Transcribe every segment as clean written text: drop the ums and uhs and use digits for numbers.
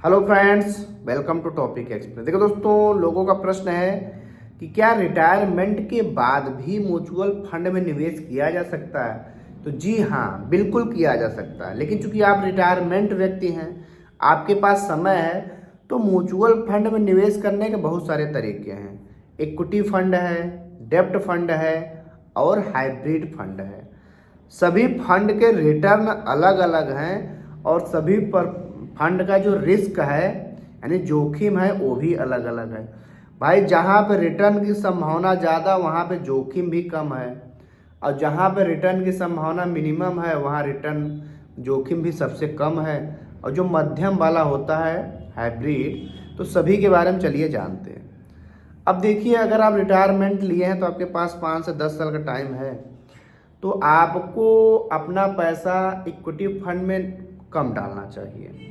Hello friends, welcome to Topic Express. देखो दोस्तों, लोगों का प्रश्न है कि क्या रिटायरमेंट के बाद भी म्यूचुअल फंड में निवेश किया जा सकता है। तो जी हाँ, बिल्कुल किया जा सकता है। लेकिन चूंकि आप रिटायरमेंट व्यक्ति हैं, आपके पास समय है, तो म्यूचुअल फंड में निवेश करने के बहुत सारे तरीके हैं। इक्विटी फंड है, डेब्ट फंड है और हाइब्रिड फंड है। सभी फंड के रिटर्न अलग अलग हैं और सभी पर फंड का जो रिस्क है यानी जोखिम है वो भी अलग अलग है। भाई, जहाँ पे रिटर्न की संभावना ज़्यादा वहाँ पे जोखिम भी कम है, और जहाँ पे रिटर्न की संभावना मिनिमम है वहाँ रिटर्न जोखिम भी सबसे कम है। और जो मध्यम वाला होता है हाइब्रिड, तो सभी के बारे में चलिए जानते हैं। अब देखिए, अगर आप रिटायरमेंट लिए हैं तो आपके पास 5 से 10 साल का टाइम है, तो आपको अपना पैसा इक्विटी फंड में कम डालना चाहिए।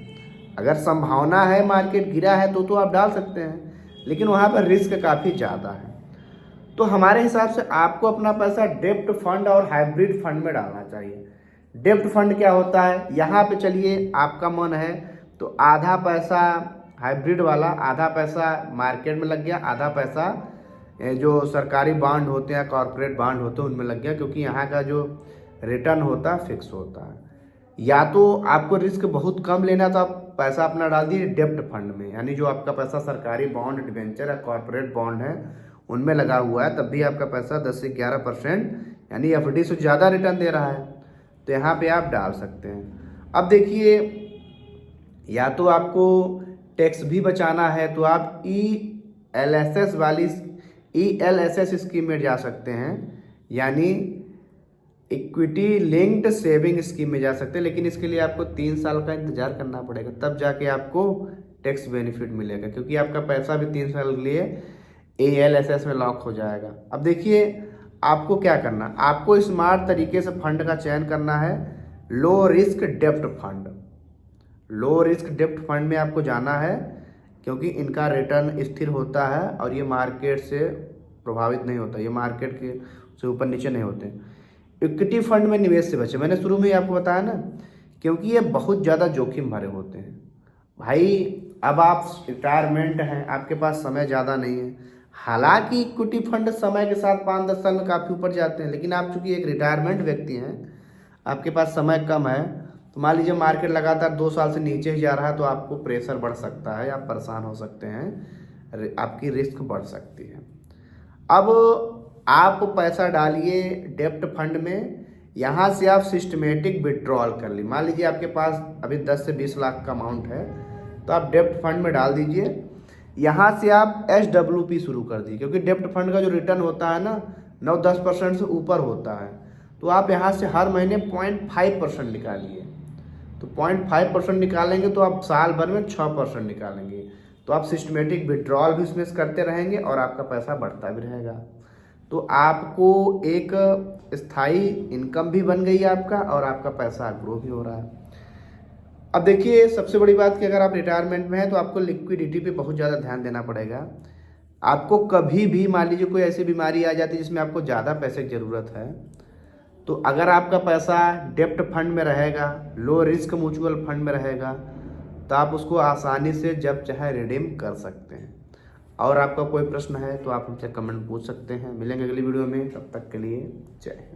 अगर संभावना है मार्केट गिरा है तो आप डाल सकते हैं, लेकिन वहाँ पर रिस्क काफ़ी ज़्यादा है। तो हमारे हिसाब से आपको अपना पैसा डेब्ट फंड और हाइब्रिड फंड में डालना चाहिए। डेब्ट फंड क्या होता है, यहाँ पे चलिए आपका मन है तो आधा पैसा हाइब्रिड वाला, आधा पैसा मार्केट में लग गया, आधा पैसा जो सरकारी बॉन्ड होते हैं, कॉर्पोरेट बॉन्ड होते हैं उनमें लग गया, क्योंकि यहाँ का जो रिटर्न होता है फिक्स होता है। या तो आपको रिस्क बहुत कम लेना तो आप पैसा अपना डाल दिए डेब्ट फंड में, यानी जो आपका पैसा सरकारी बॉन्ड, डिबेंचर या कॉर्पोरेट बॉन्ड है उनमें लगा हुआ है, तब भी आपका पैसा 10 से 11% यानी एफडी से ज़्यादा रिटर्न दे रहा है, तो यहाँ पे आप डाल सकते हैं। अब देखिए, या तो आपको टैक्स भी बचाना है तो आप ELSS स्कीम में जा सकते हैं, यानी इक्विटी लिंक्ड सेविंग स्कीम में जा सकते हैं। लेकिन इसके लिए आपको 3 साल का इंतजार करना पड़ेगा, तब जाके आपको टैक्स बेनिफिट मिलेगा, क्योंकि आपका पैसा भी 3 साल के लिए ALSS में लॉक हो जाएगा। अब देखिए, आपको क्या करना, आपको स्मार्ट तरीके से फंड का चयन करना है। लो रिस्क डेब्ट फंड, लो रिस्क डेब्ट फंड में आपको जाना है, क्योंकि इनका रिटर्न स्थिर होता है और ये मार्केट से प्रभावित नहीं होता, ये मार्केट के से ऊपर नीचे नहीं होते। इक्विटी फंड में निवेश से बचे, मैंने शुरू में ही आपको बताया ना, क्योंकि ये बहुत ज़्यादा जोखिम भरे होते हैं। भाई, अब आप रिटायरमेंट हैं, आपके पास समय ज़्यादा नहीं है। हालांकि इक्विटी फंड समय के साथ 5-10 साल में काफ़ी ऊपर जाते हैं, लेकिन आप चूंकि एक रिटायरमेंट व्यक्ति हैं, आपके पास समय कम है, तो मान लीजिए मार्केट लगातार 2 साल से नीचे ही जा रहा है, तो आपको प्रेशर बढ़ सकता है, आप परेशान हो सकते हैं, आपकी रिस्क बढ़ सकती है। अब आप पैसा डालिए डेब्ट फंड में, यहाँ से आप सिस्टमेटिक विड्रॉल कर ली। मान लीजिए आपके पास अभी 10 से 20 लाख का अमाउंट है, तो आप डेब्ट फंड में डाल दीजिए। यहाँ से आप SWP शुरू कर दीजिए, क्योंकि डेब्ट फंड का जो रिटर्न होता है ना 9-10% से ऊपर होता है, तो आप यहाँ से हर महीने 0.5% निकालिए। तो 0.5% निकालेंगे तो आप साल भर में 6% निकालेंगे, तो आप सिस्टमेटिक विड्रॉल भी उसमें करते रहेंगे और आपका पैसा बढ़ता भी रहेगा। तो आपको एक स्थायी इनकम भी बन गई है आपका, और आपका पैसा ग्रो भी हो रहा है। अब देखिए, सबसे बड़ी बात कि अगर आप रिटायरमेंट में हैं तो आपको लिक्विडिटी पे बहुत ज़्यादा ध्यान देना पड़ेगा। आपको कभी भी मान लीजिए कोई ऐसी बीमारी आ जाती है जिसमें आपको ज़्यादा पैसे की ज़रूरत है, तो अगर आपका पैसा डेब्ट फंड में रहेगा, लो रिस्क म्यूचुअल फंड में रहेगा, तो आप उसको आसानी से जब चाहे रिडीम कर सकते हैं। और आपका कोई प्रश्न है तो आप हमसे कमेंट पूछ सकते हैं। मिलेंगे अगली वीडियो में, तब तक के लिए जय हिंद।